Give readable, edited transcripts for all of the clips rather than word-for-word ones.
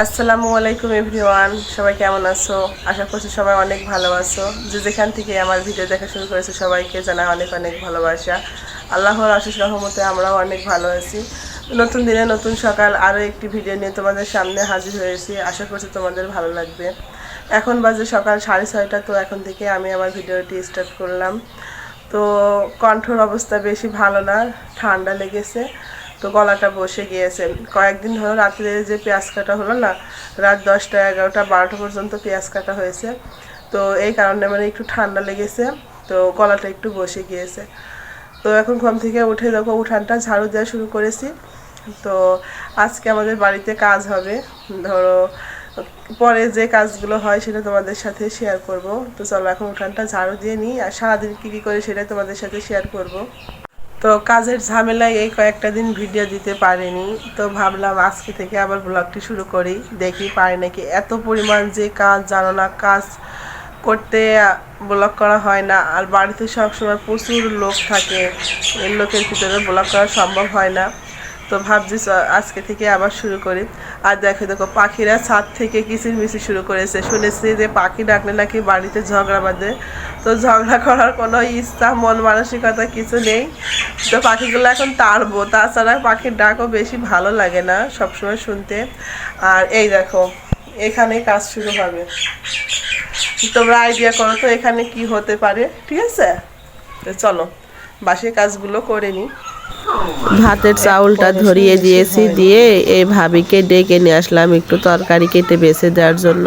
আসসালামু আলাইকুম এভরিওয়ান, সবাই কেমন আছো? আশা করছি সবাই অনেক ভালো আছো। যে যেখান থেকে আমার ভিডিও দেখা শুরু করেছে সবাইকে জানাই অনেক অনেক ভালোবাসা। আল্লাহর আশিস রহমতে আমরাও অনেক ভালো আছি। নতুন দিনে নতুন সকাল আরও একটি ভিডিও নিয়ে তোমাদের সামনে হাজির হয়েছি। আশা করছি তোমাদের ভালো লাগবে। এখন বাজে সকাল 6:30, তো এখন থেকে আমি আমার ভিডিওটি স্টার্ট করলাম। তো কণ্ঠর অবস্থা বেশি ভালো না, ঠান্ডা লেগেছে, তো গলাটা বসে গিয়েছে। কয়েকদিন ধরে রাত্রে যে পেঁয়াজ কাটা হলো না, রাত 10টা 11টা 12টা পর্যন্ত পেঁয়াজ কাটা হয়েছে, তো এই কারণে মানে একটু ঠান্ডা লেগেছে, তো গলাটা একটু বসে গিয়েছে। তো এখন ঘুম থেকে উঠে দেখো উঠানটা ঝাড়ু দেওয়া শুরু করেছি। তো আজকে আমাদের বাড়িতে কাজ হবে, ধরো পরে যে কাজগুলো হয় সেটা তোমাদের সাথে শেয়ার করব। তো চলো এখন উঠানটা ঝাড়ু দিয়ে নিই, আর সারাদিন কী কী করে সেটাই তোমাদের সাথে শেয়ার করব। তো কাজের ঝামেলায় এই কয়েকটা দিন ভিডিও দিতে পারিনি, তো ভাবলাম আজকে থেকে আবার ব্লগটি শুরু করি, দেখি পারি নাকি। এত পরিমাণ যে কাজ জানো না, কাজ করতে ব্লগ করা হয় না, আর বাড়িতে সবসময় প্রচুর লোক থাকে, এই লোকের ভিতরে ব্লগ করা সম্ভব হয় না। তো ভাবছি আজকে থেকে আবার শুরু করি। আর দেখো দেখো পাখিরা ছাদ থেকে কিচিরমিচির শুরু করেছে, শুনেছি যে পাখি ডাকলে নাকি বাড়িতে ঝগড়া বাঁধে। তো ঝগড়া করার কোনো ইচ্ছা মন মানসিকতা কিছু নেই, তো পাখিগুলো এখন তাড়বো। তাছাড়া পাখির ডাকও বেশি ভালো লাগে না সবসময় শুনতে। আর এই দেখো এখানে কাজ শুরু হবে, তোমরা আইডিয়া করো তো এখানে কি হতে পারে। ঠিক আছে, তো চলো বাসি কাজগুলো করে নিই। ভাতের চাউলটা ধরিয়ে দিয়েছি, দিয়ে এই ভাবিকে ডেকে নিয়ে আসলাম একটু তরকারি কেটে বেছে দেওয়ার জন্য,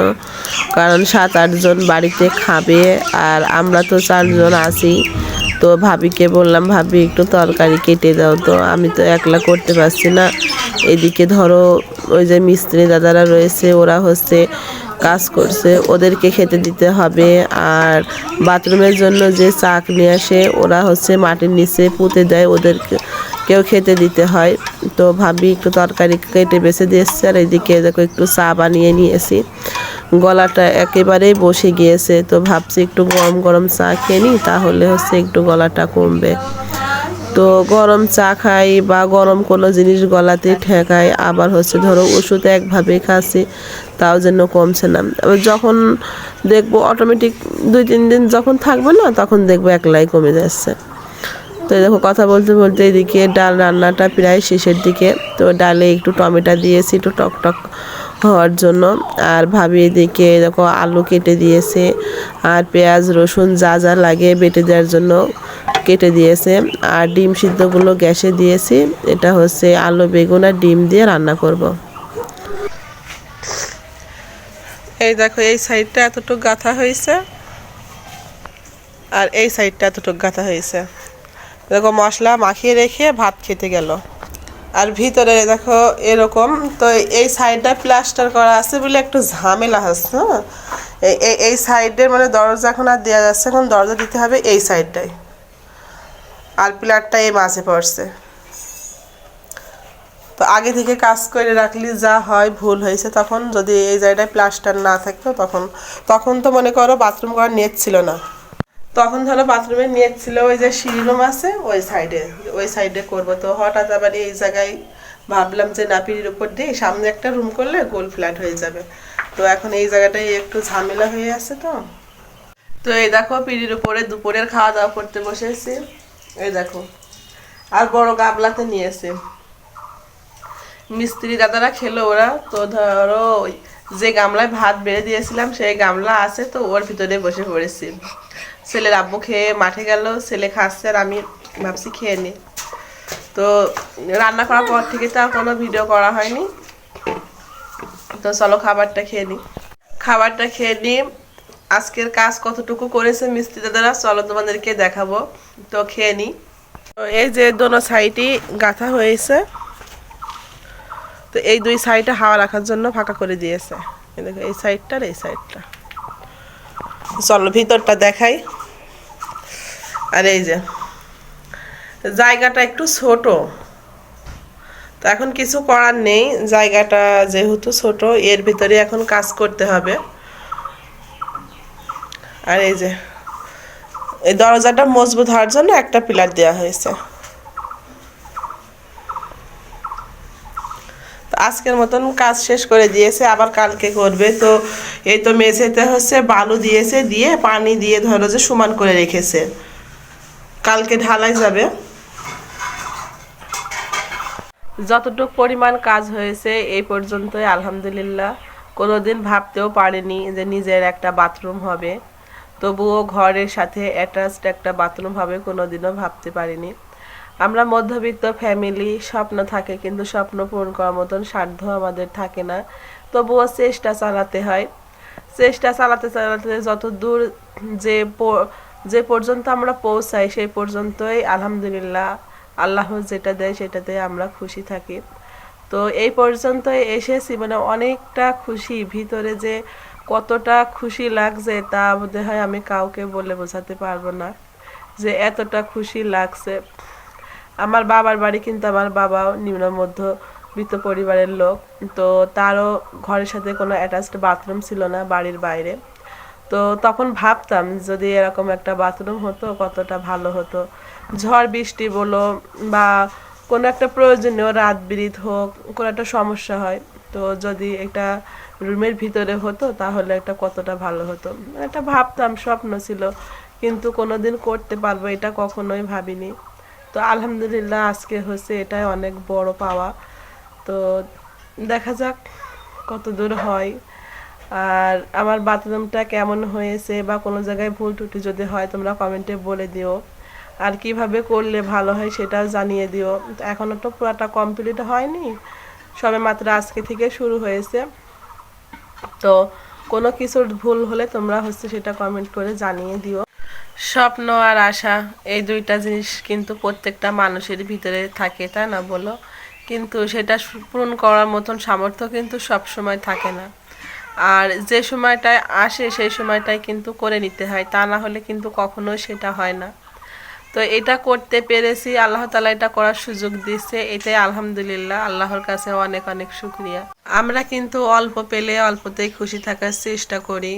কারণ 7-8 জন বাড়িতে খাবে আর আমরা তো 4 জন আছি। তো ভাবিকে বললাম, ভাবি একটু তরকারি কেটে দাও, তো আমি তো একলা করতে পারছি না। এদিকে ধরো ওই যে মিস্ত্রি দাদারা রয়েছে, ওরা হচ্ছে কাজ করছে, ওদেরকে খেতে দিতে হবে। আর বাথরুমের জন্য যে চাক নিয়ে আসে, ওরা হচ্ছে মাটির নিচে পুঁতে দেয়, ওদেরকে কেউ খেতে দিতে হয়। তো ভাবি একটু তরকারি কেটে বেছে দিয়েছে, আর এদিকে দেখো একটু চা বানিয়ে নিয়েছি। গলাটা একেবারেই বসে গিয়েছে, তো ভাবছি একটু গরম গরম চা খেয়ে নিই, তাহলে হচ্ছে একটু গলাটা কমবে। তো গরম চা খাই বা গরম কোনো জিনিস গলাতে ঠেকাই, আবার হচ্ছে ধরো ওষুধ একভাবেই খাচ্ছি, তাও যেন কমছে না। যখন দেখবো অটোমেটিক 2-3 দিন যখন থাকবে না, তখন দেখবো একলাই কমে যাচ্ছে। তো দেখো কথা বলতে বলতে এদিকে ডাল রান্নাটা প্রায় শেষের দিকে। তো ডালে একটু টমেটো দিয়েছি একটু টকটক হওয়ার জন্য, আর ভাবি এদিকে দেখো আলু কেটে দিয়েছে, আর পেঁয়াজ রসুন যা যা লাগে বেটে দেওয়ার জন্য কেটে দিয়েছে। আর ডিম সিদ্ধগুলো গ্যাসে দিয়েছি, এটা হচ্ছে আলু বেগুন আর ডিম দিয়ে রান্না করব। এই দেখো এই সাইডটা এতটুকু গাঁথা হয়েছে, আর এই সাইডটা এতটুকু গাঁথা হয়েছে। দেখো মশলা মাখিয়ে রেখে ভাত খেতে গেল। আর ভিতরে দেখো এরকম, তো এই সাইডটা প্লাস্টার করা আছে বলে একটু ঝামেলা হচ্ছে। হ্যাঁ, এই সাইডের মানে দরজা এখন আর দেওয়া যাচ্ছে, এখন দরজা দিতে হবে এই সাইডটাই, আর পিলারটা এই মাঝে পড়ছে। তো আগে থেকে কাজ করে রাখলে যা হয়, ভুল হয়েছে তখন যদি এই জায়গায় প্লাস্টার না থাকতো, তখন তখন তো মনে করো বাথরুম করার নেট ছিল না, তখন ধরো বাথরুমের নেট ছিল ওই যে সিঁড়ি রুম আছে ওই সাইডে করবো। তো হঠাৎ আবার এই জায়গায় ভাবলাম যে না, পিঁড়ির উপর দিয়ে সামনে একটা রুম করলে গোল ফ্ল্যাট হয়ে যাবে। তো এখন এই জায়গাটাই একটু ঝামেলা হয়ে আছে। তো তো এই দেখো পিঁড়ির উপরে দুপুরের খাওয়া দাওয়া করতে বসেছি। এই দেখো আর বড় গামলাতে নিয়েছে, মিস্ত্রি দাদারা খেলো ওরা। তো ধরো যে গামলায় ভাত বেড়ে দিয়েছিলাম সেই গামলা আছে, তো ওর ভিতরে বসে পড়েছি। ছেলের আব্বু খেয়ে মাঠে গেল, ছেলে খাচ্ছে আর আমি ভাবছি খেয়ে নিই। তো রান্না করার পর থেকে তো আর কোনো ভিডিও করা হয়নি। তো চলো খাবারটা খেয়ে নিই। খাবারটা খেয়ে নিই, আজকের কাজ কতটুকু করেছে মিস্ত্রি দাদারা চলো তোমাদেরকে দেখাবো। তো খেয়ে নিই। তো এই যে দোনো সাইডই গাঁথা হয়েছে, তো এই দুই সাইডে হাওয়া রাখার জন্য ফাঁকা করে দিয়েছে। দেখো এই সাইডটা আর এই সাইডটা। চলো ভিতরটা দেখাই। আর এই যে জায়গাটা একটু ছোট, তো এখন কিছু করার নেই, জায়গাটা যেহেতু ছোট এর ভিতরে এখন কাজ করতে হবে। আর এই যে এই দরজাটা মজবুত হওয়ার জন্য একটা পিলার দেওয়া হয়েছে। আজকের মতন কাজ শেষ করে দিয়েছে, আবার কালকে করবে। তো এই তো মেঝেতে হচ্ছে বালু দিয়েছে, দিয়ে পানি দিয়ে ধরো যে সমান করে রেখেছে, কালকে ঢালাই যাবে। যতটুকু পরিমাণ কাজ হয়েছে এই পর্যন্তই আলহামদুলিল্লাহ। কোনোদিন ভাবতেও পারিনি যে নিজের একটা বাথরুম হবে, তবুও ঘরের সাথে অ্যাটাচড একটা বাথরুম হবে, কোনোদিনও ভাবতে পারিনি। আমরা মধ্যবিত্ত ফ্যামিলি, স্বপ্ন থাকে কিন্তু স্বপ্ন পূরণ করার মতন সাধ্য আমাদের থাকে না, তবুও চেষ্টা চালাতে হয়। চেষ্টা চালাতে চালাতে যত দূর যে পর্যন্ত আমরা পৌঁছাই সেই পর্যন্তই আলহামদুলিল্লাহ আল্লাহ যেটা দেয় সেটাতে আমরা খুশি থাকি। তো এই পর্যন্ত এসেছি, মানে অনেকটা খুশি, ভিতরে যে কতটা খুশি লাগছে তা বোধ হয় আমি কাউকে বলে বোঝাতে পারবো না যে এতটা খুশি লাগছে। আমার বাবার বাড়ি কিন্তু আমার বাবাও নিম্ন মধ্যবিত্ত পরিবারের লোক, তো তারও ঘরের সাথে কোনো অ্যাটাচড বাথরুম ছিল না বাড়ির বাইরে। তো তখন ভাবতাম যদি এরকম একটা বাথরুম হতো কতটা ভালো হতো। ঝড় বৃষ্টি বলো বা কোনো একটা প্রয়োজনীয় রাত বিরিত হোক, কোনো একটা সমস্যা হয়, তো যদি একটা রুমের ভিতরে হতো তাহলে একটা কতটা ভালো হতো, এটা ভাবতাম, স্বপ্ন ছিল, কিন্তু কোনোদিন করতে পারবো এটা কখনোই ভাবিনি। তো আলহামদুলিল্লাহ আজকে হচ্ছে, এটাই অনেক বড় পাওয়া। তো দেখা যাক কত দূর হয়। আর আমার বাথরুমটা কেমন হয়েছে বা কোনো জায়গায় ভুল ত্রুটি যদি হয় তোমরা কমেন্টে বলে দিও, আর কিভাবে করলে ভালো হয় সেটাও জানিয়ে দিও। এখনও তো পুরোটা কমপ্লিট হয়নি, সবে মাত্র আজকে থেকে শুরু হয়েছে। তো কোনো কিছুর ভুল হলে তোমরা হচ্ছে সেটা কমেন্ট করে জানিয়ে দিও। স্বপ্ন আর আশা এই দুইটা জিনিস কিন্তু প্রত্যেকটা মানুষের ভিতরে থাকে, তাই না বলো? কিন্তু সেটা পূরণ করার মতন সামর্থ্য কিন্তু সব সময় থাকে না, আর যে সময়টায় আসে সেই সময়টায় কিন্তু করে নিতে হয়, তা না হলে কিন্তু কখনোই সেটা হয় না। তো এটা করতে পেরেছি, আল্লাহ তাআলা এটা করার সুযোগ দিচ্ছে, এটাই আলহামদুলিল্লাহ, আল্লাহর কাছে অনেক অনেক শুকরিয়া। আমরা কিন্তু অল্প পেলে অল্পতেই খুশি থাকার চেষ্টা করি,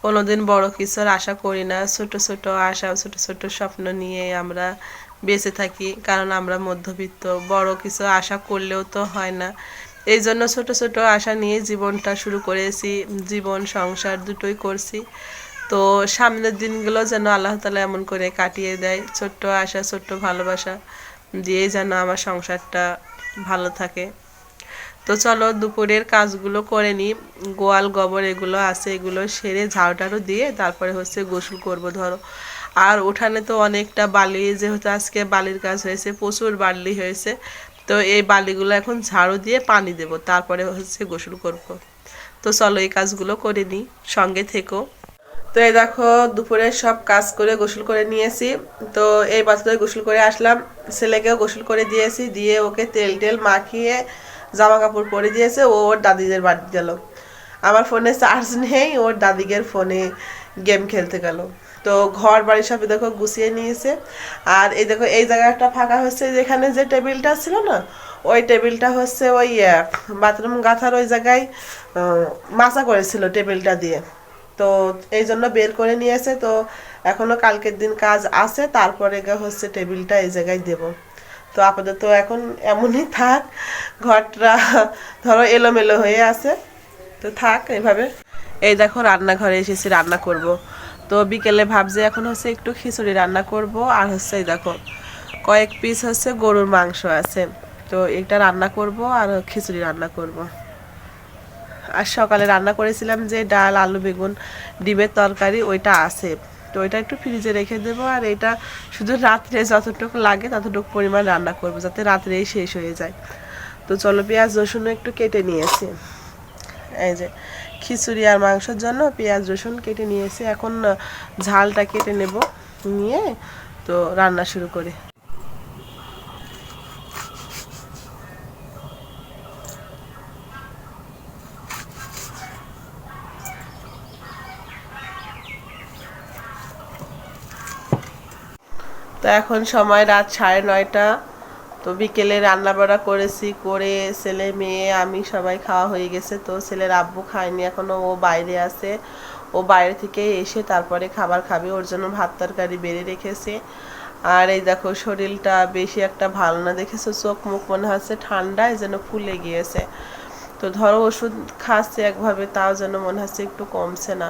কোনোদিন বড় কিছুর আশা করি না। ছোট ছোট আশা, ছোট ছোট স্বপ্ন নিয়ে আমরা বেঁচে থাকি, কারণ আমরা মধ্যবিত্ত। বড় কিছু আশা করলেও তো হয় না, এই জন্য ছোট ছোট আশা নিয়ে জীবনটা শুরু করেছি, জীবন সংসার দুটোই করছি। তো সামনের দিনগুলো যেন আল্লাহ তাআলা এমন করে কাটিয়ে দেয়, ছোট্ট আশা ছোট্ট ভালোবাসা দিয়ে যেন আমার সংসারটা ভালো থাকে। তো চলো দুপুরের কাজগুলো করে নিই, গোয়াল গোবর এগুলো আছে, এগুলো সেরে ঝাড়ু দিয়ে তারপরে হচ্ছে গোসল করব ধরো। আর উঠানে তো অনেকটা বালি, যেহেতু আজকে বালির কাজ হয়েছে, প্রচুর বালি হয়েছে, তো এই বালিগুলো এখন ঝাড়ু দিয়ে পানি দেব, তারপরে হচ্ছে গোসল করব। তো চলো এই কাজগুলো করে নিই, সঙ্গে থেকো। তো এই দেখো দুপুরে সব কাজ করে গোসল করে নিয়েছি। তো এই বাথরুমে গোসল করে আসলাম, ছেলেকেও গোসল করে দিয়েছি, দিয়ে ওকে তেল টেল মাখিয়ে জামা কাপড় পরে দিয়েছে, ও ওর দাদিদের বাড়ি গেল। আমার ফোনে চার্জ নেই, ওর দাদিদের ফোনে গেম খেলতে গেল। তো ঘর বাড়ি সব দেখো গুছিয়ে নিয়েছে। আর এই দেখো এই জায়গাটা ফাঁকা হচ্ছে, যেখানে যে টেবিলটা ছিল না, ওই টেবিলটা হচ্ছে ওই বাথরুম গাঁথার ওই জায়গায় মাচা করেছিল টেবিলটা দিয়ে, তো এই জন্য বের করে নিয়েছে। তো এখনো কালকের দিন কাজ আছে, তারপরে হচ্ছে টেবিলটা এই জায়গায় দেব। তো আপাতত এখন এমনই থাক, ঘরটা ধরো এলোমেলো হয়ে আছে, তো থাক এভাবে। এই দেখো রান্নাঘরে এসেছি, রান্না করব। তো বিকেলে ভাবছি এখন হচ্ছে একটু খিচুড়ি রান্না করব, আর হচ্ছে এই দেখো কয়েক পিস হচ্ছে গরুর মাংস আছে, তো এটা রান্না করব আর খিচুড়ি রান্না করব। আর সকালে রান্না করেছিলাম যে ডাল আলু বেগুন ডিমের তরকারি, ওইটা আছে, তো ওইটা একটু ফ্রিজে রেখে দেবো। আর এটা শুধু রাত্রে যতটুকু লাগে ততটুকু পরিমাণ রান্না করব, যাতে রাত্রেই শেষ হয়ে যায়। তো চলো পেঁয়াজ রসুনও একটু কেটে নিয়েছি, এই যে খিচুড়ি আর মাংসের জন্য পেঁয়াজ রসুন কেটে নিয়েছি, এখন ঝালটা কেটে নেব, নিয়ে তো রান্না শুরু করি। তো এখন সময় রাত 9:30। তো বিকেলে রান্না বাড়া করেছি, করে ছেলে মেয়ে আমি সবাই খাওয়া হয়ে গেছে। তো ছেলের আব্বু খায়নি এখনো, ও বাইরে আছে, ও বাইরে থেকে এসে তারপরে খাবার খাবে, ওর জন্য ভাত তরকারি বেড়ে রেখেছে। আর এই দেখো শরীরটা বেশি একটা ভালো না, দেখেছো চোখ মুখ মনে হচ্ছে ঠান্ডা, এই জন্য ফুলে গিয়েছে। তো ধরো ওষুধ খাচ্ছে একভাবে, তাও যেন মনে হচ্ছে একটু কমছে না।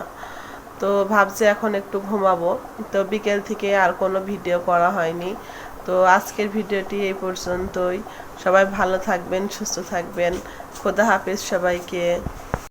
তো ভাবছি এখন একটু ঘুমাবো। তো বিকেল থেকে আর কোনো ভিডিও করা হয়নি। তো আজকের ভিডিওটি এই পর্যন্তই। সবাই ভালো থাকবেন, সুস্থ থাকবেন। খোদা হাফেজ সবাইকে।